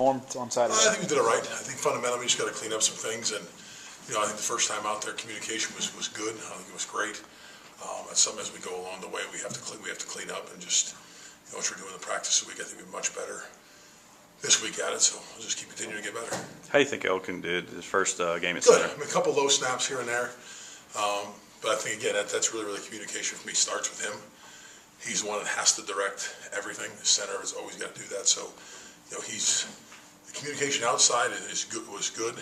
performed on Saturday? I think we did it right. I think fundamentally we just got to clean up some things, and I think the first time out there, communication was good. I think it was great. And some as we go along the way, we have to clean up and just what you're doing in the practice week. I think we're much better this week at it, so we'll just keep continuing to get better. How do you think Elkin did his first game at Good. center? I mean, a couple low snaps here and there, but I think again that's really communication for me starts with him. He's the one that has to direct everything. The center has always got to do that. So, he's the communication outside was good.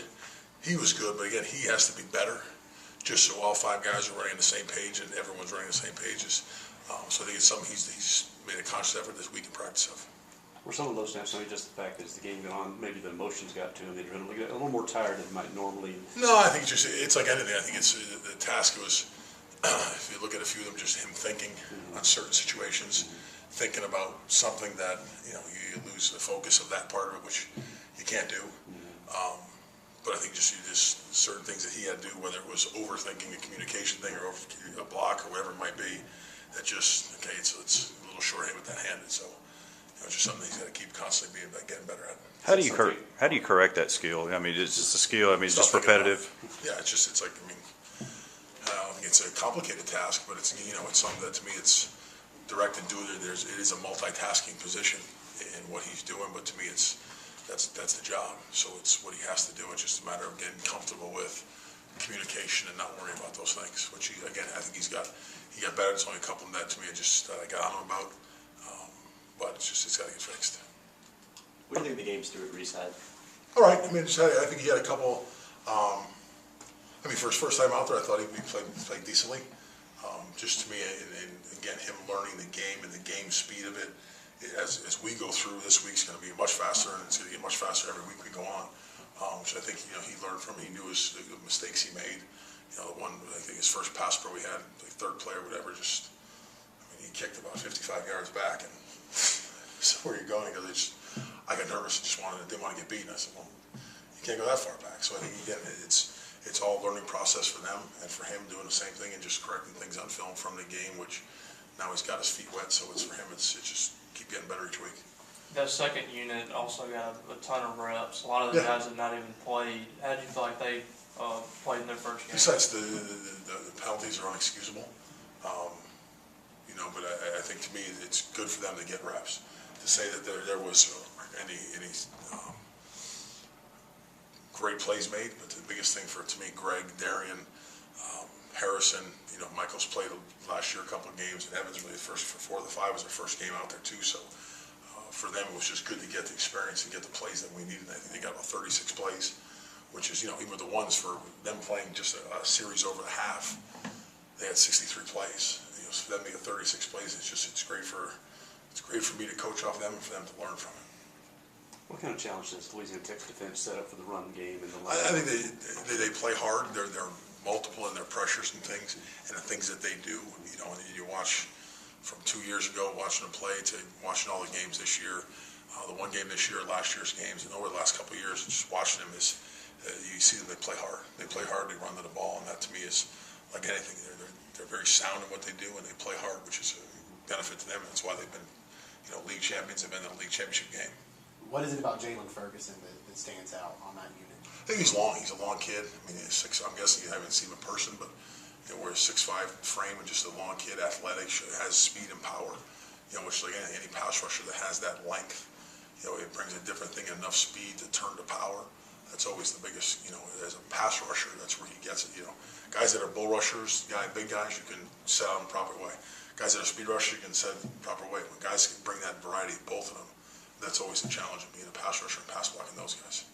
He was good, but again, he has to be better. Just so all five guys are running on the same page and everyone's running the same pages. So I think it's something he's made a conscious effort this week in practice of. Were some of those snaps maybe just the fact that as the game went on, maybe the emotions got to him, they're a little more tired than they might normally? No, I think it's like anything. I think it's the task was, if you look at a few of them, just him thinking on certain situations, thinking about something that, you lose the focus of that part of it, which you can't do. But I think just certain things that he had to do, whether it was overthinking a communication thing or over a block or whatever it might be, that just, it's a little short-handed with that handed. So, it's just something he's got to keep constantly getting better at. How do you correct that skill? I mean, it's just a skill. I mean, it's just repetitive. Yeah, it's like, I don't think it's a complicated task, but it's something that to me it's direct and do it. It is a multitasking position in what he's doing, but to me that's the job. So it's what he has to do. It's just a matter of getting comfortable with communication and not worrying about those things. Which I think he got better. It's only a couple of that to me. I got on him about, but it's got to get fixed. What do you think the games through at Reese had? All right. I mean, I think he had a couple. For his first time out there, I thought he played decently. Just to me, and again, him learning the game and the game speed of it. As we go through, this week's going to be much faster, and it's going to get much faster every week we go on. Which I think he learned from. He knew the mistakes he made. The one I think his first pass pro we had, the third play or whatever, he kicked about 55 yards back, and so where are you going? Because I got nervous and didn't want to get beaten. I said, well, you can't go that far back. So I think again, it's all a learning process for them and for him doing the same thing and just correcting things on film from the game, which now he's got his feet wet. So it's for him. It's just keep getting better each week. The second unit also got a ton of reps. A lot of the guys had not even played. How did you feel like they played in their first game? Besides the penalties are unexcusable, but I think to me it's good for them to get reps. To say that there was any great plays made, but the biggest thing to me, Greg, Darian, Harrison, Michael's played last year a couple of games, and Evans really for 4 of the 5 was their first game out there too. So for them, it was just good to get the experience and get the plays that we needed. I think they got about 36 plays, which is even the ones for them playing just a series over the half, they had 63 plays. For them to get 36 plays, it's great for me to coach off them and for them to learn from it. What kind of challenge does Louisiana Tech's defense set up for the run game? I think they play hard. They're multiple in their pressures and things, and the things that they do. And you watch from 2 years ago, watching them play, to watching all the games this year. The one game this year, last year's games, and over the last couple of years, just watching them is you see them. They play hard. They play hard. They run to the ball, and that to me is like anything. They're very sound in what they do, and they play hard, which is a benefit to them. And that's why they've been league champions. They've been in the league championship game. What is it about Jalen Ferguson that stands out on that unit? I think he's long. He's a long kid. He's 6. I'm guessing you haven't seen him in person, but we're a 6'5" frame and just a long kid, athletic, has speed and power. Which like any pass rusher that has that length, it brings a different thing, enough speed to turn to power. That's always the biggest. As a pass rusher, that's where he gets it. Guys that are bull rushers, big guys, you can set them the proper way. Guys that are speed rushers, you can set the proper way. When guys can bring that variety, both of them, that's always the challenge of being a pass rusher and pass blocking those guys.